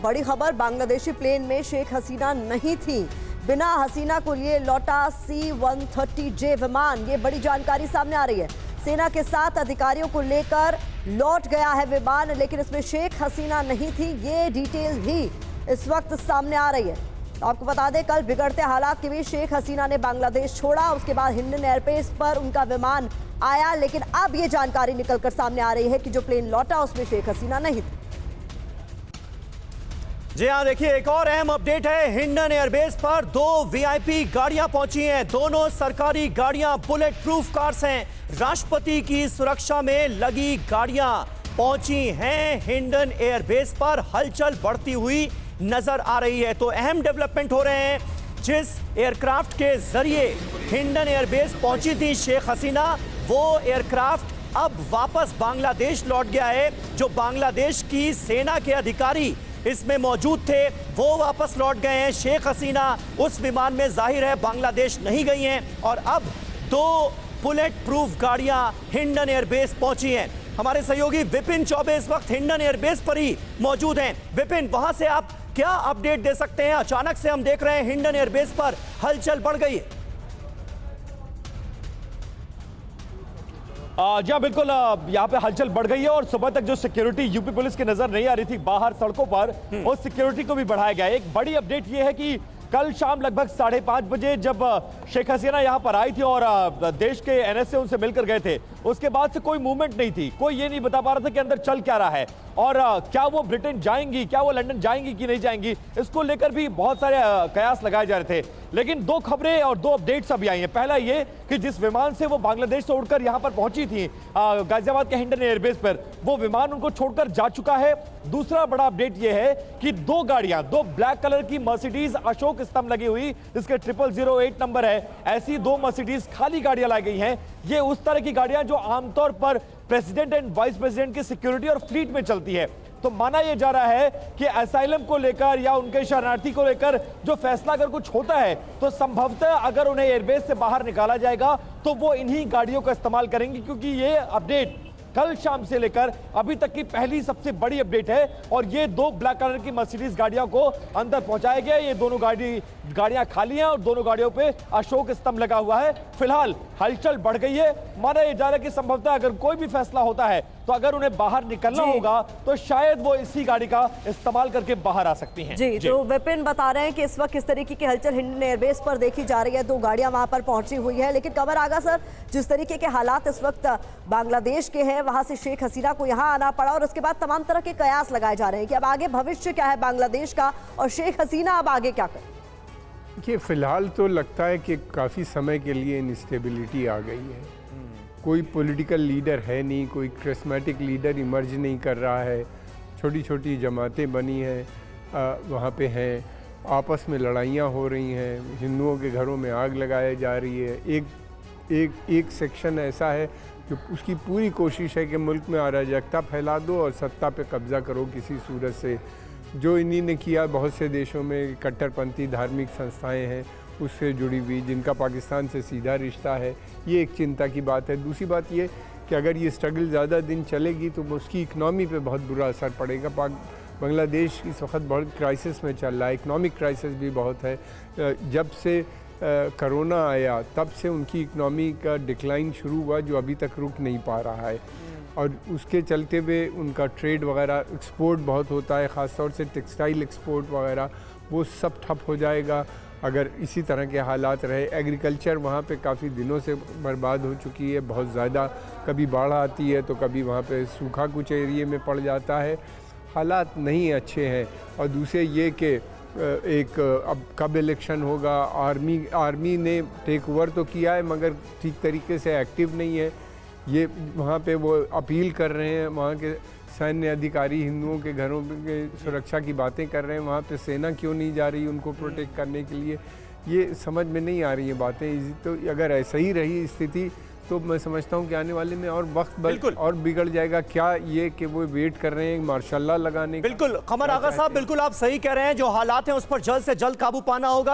बड़ी खबर, बांग्लादेशी प्लेन में शेख हसीना नहीं थी। बिना हसीना को लिए लौटा C-130J विमान। ये बड़ी जानकारी सामने आ रही है। सेना के 7 अधिकारियों को लेकर लौट गया है विमान, लेकिन इसमें शेख हसीना नहीं थी। ये डिटेल भी इस वक्त सामने आ रही है। तो आपको बता दें, कल बिगड़ते हालात के बीच शेख हसीना ने बांग्लादेश छोड़ा। उसके बाद हिंडन एयरबेस पर उनका विमान आया, लेकिन अब ये जानकारी निकलकर सामने आ रही है कि जो प्लेन लौटा उसमें शेख हसीना नहीं थी। जी हाँ, देखिए एक और अहम अपडेट है। हिंडन एयरबेस पर 2 वीआईपी गाड़ियां पहुंची हैं। दोनों सरकारी गाड़ियां बुलेट प्रूफ कार्स हैं। राष्ट्रपति की सुरक्षा में लगी गाड़ियां पहुंची हैं हिंडन एयरबेस पर। हलचल बढ़ती हुई नजर आ रही है। तो अहम डेवलपमेंट हो रहे हैं। जिस एयरक्राफ्ट के जरिए हिंडन एयरबेस पहुंची थी शेख हसीना, वो एयरक्राफ्ट अब वापस बांग्लादेश लौट गया है। जो बांग्लादेश की सेना के अधिकारी इसमें मौजूद थे वो वापस लौट गए हैं। शेख हसीना उस विमान में जाहिर है बांग्लादेश नहीं गई हैं और अब 2 बुलेट प्रूफ गाड़ियां हिंडन एयरबेस पहुंची हैं। हमारे सहयोगी विपिन चौबे इस वक्त हिंडन एयरबेस पर ही मौजूद हैं। विपिन, वहां से आप क्या अपडेट दे सकते हैं? अचानक से हम देख रहे हैं हिंडन एयरबेस पर हलचल बढ़ गई है। जी हाँ, बिल्कुल यहाँ पे हलचल बढ़ गई है और सुबह तक जो सिक्योरिटी यूपी पुलिस की नजर नहीं आ रही थी बाहर सड़कों पर, उस सिक्योरिटी को भी बढ़ाया गया है। एक बड़ी अपडेट ये है कि कल शाम लगभग 5:30 बजे जब शेख हसीना यहाँ पर आई थी और देश के एनएसए उनसे मिलकर गए थे, उसके बाद से कोई मूवमेंट नहीं थी। कोई ये नहीं बता पा रहा था कि अंदर चल क्या रहा है और क्या वो ब्रिटेन जाएंगी, क्या वो लंदन जाएंगी कि नहीं जाएंगी। इसको लेकर भी बहुत सारे कयास लगाए जा रहे थे। लेकिन 2 खबरें और 2 अपडेट्स अभी आई हैं। पहला ये कि जिस विमान से वो बांग्लादेश से उड़कर यहाँ पर पहुंची थी गाजियाबाद के हिंडन एयरबेस पर, वो विमान उनको छोड़कर जा चुका है। दूसरा बड़ा अपडेट ये है कि 2 गाड़ियां, 2 ब्लैक कलर की मर्सिडीज अशोक स्तंभ लगी हुई जिसके 0008 नंबर है, ऐसी 2 मर्सिडीज खाली गाड़ियां लाई गई हैं। ये उस तरह की गाड़ियां जो आमतौर पर प्रेसिडेंट एंड वाइस प्रेसिडेंट की सिक्योरिटी और फ्लीट में चलती है। तो माना यह जा रहा है कि असाइलम को लेकर या उनके शरणार्थी को लेकर जो फैसला अगर कुछ होता है तो संभवतः अगर उन्हें एयरबेस से बाहर निकाला जाएगा तो वो इन्हीं गाड़ियों का इस्तेमाल करेंगे, क्योंकि ये अपडेट कल शाम से लेकर अभी तक की पहली सबसे बड़ी अपडेट है। और ये 2 ब्लैक कलर की मर्सिडीज गाड़ियों को अंदर पहुंचाया गया। ये दोनों गाड़ियां खाली हैं और दोनों गाड़ियों पे अशोक स्तंभ लगा हुआ है। फिलहाल हलचल बढ़ गई है। माना यह जा रहा है कि संभवतः अगर कोई भी फैसला होता है तो अगर उन्हें बाहर निकलना होगा तो शायद वो इसी गाड़ी का इस्तेमाल करके बाहर आ सकती हैं। जी, तो विपिन बता रहे हैं कि इस वक्त किस तरीके की हलचल हिंडन एयरबेस पर देखी जा रही है। 2 गाड़ियां वहां पर पहुंची हुई है। लेकिन कमर आगा सर, जिस तरीके के हालात इस वक्त बांग्लादेश के हैं, वहां से शेख हसीना को यहाँ आना पड़ा और उसके बाद तमाम तरह के कयास लगाए जा रहे हैं कि अब आगे भविष्य क्या है बांग्लादेश का और शेख हसीना अब आगे क्या करे। देखिए, फिलहाल तो लगता है कि काफ़ी समय के लिए इंस्टेबिलिटी आ गई है। कोई पॉलिटिकल लीडर है नहीं, कोई करिस्मेटिक लीडर इमर्ज नहीं कर रहा है। छोटी छोटी जमातें बनी हैं, वहाँ पे हैं, आपस में लड़ाइयाँ हो रही हैं, हिंदुओं के घरों में आग लगाई जा रही है। एक सेक्शन ऐसा है जो उसकी पूरी कोशिश है कि मुल्क में अराजकता फैला दो और सत्ता पे कब्ज़ा करो किसी सूरत से। जो इन्हीं ने किया बहुत से देशों में, कट्टरपंथी धार्मिक संस्थाएं हैं उससे जुड़ी हुई, जिनका पाकिस्तान से सीधा रिश्ता है। ये एक चिंता की बात है। दूसरी बात ये कि अगर ये स्ट्रगल ज़्यादा दिन चलेगी तो उसकी इकनॉमी पे बहुत बुरा असर पड़ेगा। बांग्लादेश इस वक्त बहुत क्राइसिस में चल रहा है, इकनॉमिक क्राइसिस भी बहुत है। जब से कोरोना आया तब से उनकी इकनॉमी का डिक्लाइन शुरू हुआ जो अभी तक रुक नहीं पा रहा है और उसके चलते हुए उनका ट्रेड वगैरह, एक्सपोर्ट बहुत होता है, ख़ास तौर से टेक्सटाइल एक्सपोर्ट वगैरह, वो सब ठप हो जाएगा अगर इसी तरह के हालात रहे। एग्रीकल्चर वहाँ पे काफ़ी दिनों से बर्बाद हो चुकी है, बहुत ज़्यादा। कभी बाढ़ आती है तो कभी वहाँ पे सूखा कुछ एरिए में पड़ जाता है। हालात नहीं अच्छे हैं। और दूसरे ये कि अब कब इलेक्शन होगा, आर्मी ने टेक ओवर तो किया है मगर ठीक तरीके से एक्टिव नहीं है। ये वहाँ पे वो अपील कर रहे हैं, वहाँ के सैन्य अधिकारी हिंदुओं के घरों के सुरक्षा की बातें कर रहे हैं, वहाँ पे सेना क्यों नहीं जा रही उनको प्रोटेक्ट करने के लिए। ये समझ में नहीं आ रही है बातें। तो अगर ऐसा ही रही स्थिति तो मैं समझता हूँ कि आने वाले में और वक्त और बिगड़ जाएगा। क्या ये कि वो वेट कर रहे हैं मार्शल लॉ लगाने का। बिल्कुल कमर आगा साहब, बिल्कुल आप सही कह रहे हैं। जो हालात हैं उस पर जल्द से जल्द काबू पाना होगा।